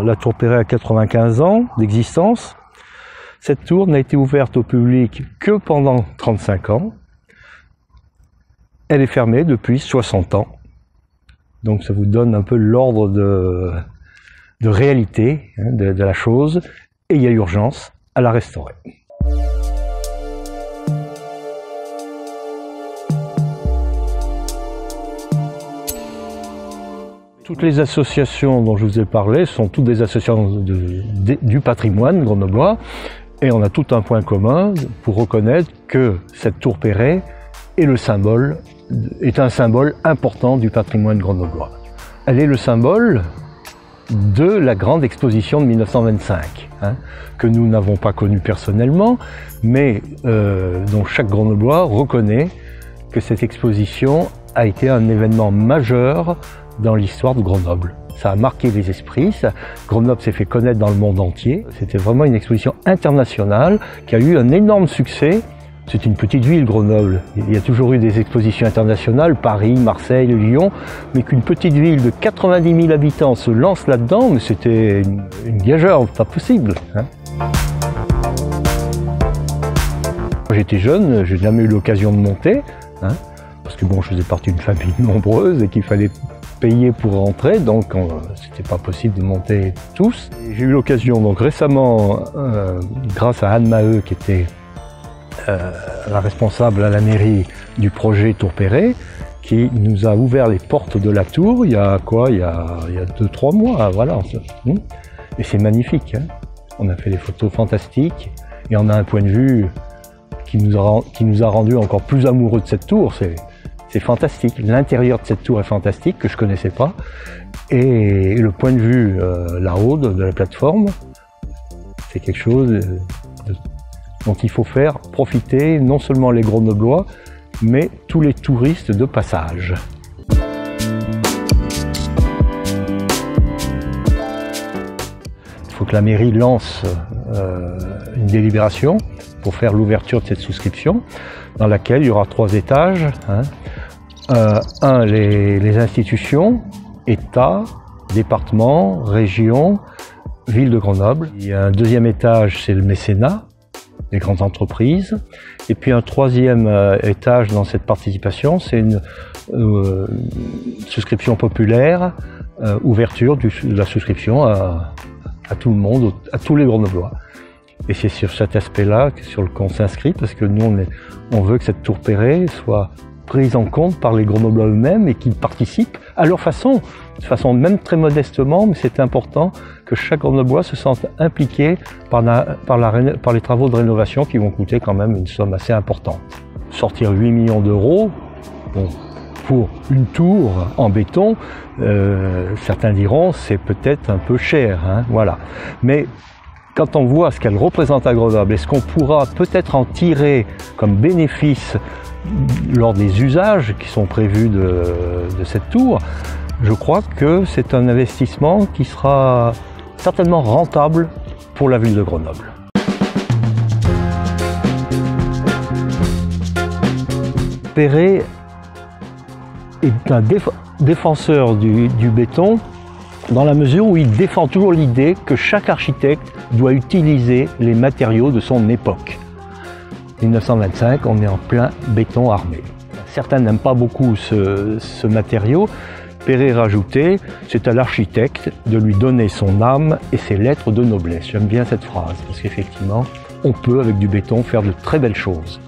La tour Perret a 95 ans d'existence. Cette tour n'a été ouverte au public que pendant 35 ans. Elle est fermée depuis 60 ans. Donc ça vous donne un peu l'ordre de réalité de la chose. Et il y a urgence à la restaurer. Toutes les associations dont je vous ai parlé sont toutes des associations du patrimoine grenoblois et on a tout un point commun pour reconnaître que cette tour Perret est un symbole important du patrimoine grenoblois. Elle est le symbole de la grande exposition de 1925, que nous n'avons pas connue personnellement, mais dont chaque grenoblois reconnaît que cette exposition a été un événement majeur dans l'histoire de Grenoble. Ça a marqué les esprits, Grenoble s'est fait connaître dans le monde entier. C'était vraiment une exposition internationale qui a eu un énorme succès. C'est une petite ville, Grenoble. Il y a toujours eu des expositions internationales, Paris, Marseille, Lyon, mais qu'une petite ville de 90 000 habitants se lance là-dedans, mais c'était une gageure, pas possible. J'étais jeune, j'ai jamais eu l'occasion de monter, parce que bon, je faisais partie d'une famille nombreuse et qu'il fallait payer pour rentrer, donc c'était pas possible de monter tous. J'ai eu l'occasion donc récemment, grâce à Anne Maheu qui était la responsable à la mairie du projet Tour Perret, qui nous a ouvert les portes de la tour il y a 2-3 mois, voilà. Et c'est magnifique, On a fait des photos fantastiques et on a un point de vue qui nous a rendu encore plus amoureux de cette tour. C'est fantastique, l'intérieur de cette tour est fantastique, que je ne connaissais pas, et le point de vue là-haut de la plateforme, c'est quelque chose dont il faut faire profiter non seulement les Grenoblois, mais tous les touristes de passage. Il faut que la mairie lance une délibération pour faire l'ouverture de cette souscription, dans laquelle il y aura 3 étages. Les institutions, État, département, région, ville de Grenoble. Il y a un 2e étage, c'est le mécénat, les grandes entreprises. Et puis un 3e étage dans cette participation, c'est une souscription populaire, ouverture de la souscription à tout le monde, à tous les Grenoblois. Et c'est sur cet aspect-là sur qu'on s'inscrit, parce que nous, on veut que cette tour Perret soit prise en compte par les Grenoblois eux-mêmes et qu'ils participent à leur façon, de façon même très modestement, mais c'est important que chaque Grenoblois se sente impliqué par les travaux de rénovation qui vont coûter quand même une somme assez importante. Sortir 8 millions d'euros, bon, pour une tour en béton, certains diront c'est peut-être un peu cher, voilà. Mais quand on voit ce qu'elle représente à Grenoble et ce qu'on pourra peut-être en tirer comme bénéfice lors des usages qui sont prévus de cette tour, je crois que c'est un investissement qui sera certainement rentable pour la ville de Grenoble. Perret est un défenseur du béton dans la mesure où il défend toujours l'idée que chaque architecte doit utiliser les matériaux de son époque. 1925, on est en plein béton armé. Certains n'aiment pas beaucoup ce matériau. Perret rajoutait, c'est à l'architecte de lui donner son âme et ses lettres de noblesse. J'aime bien cette phrase, parce qu'effectivement, on peut avec du béton faire de très belles choses.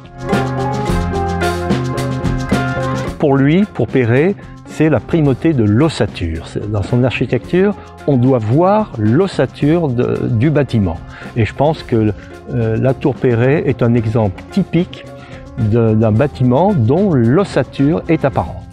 Pour lui, pour Perret, c'est la primauté de l'ossature. Dans son architecture, on doit voir l'ossature du bâtiment. Et je pense que la tour Perret est un exemple typique d'un bâtiment dont l'ossature est apparente.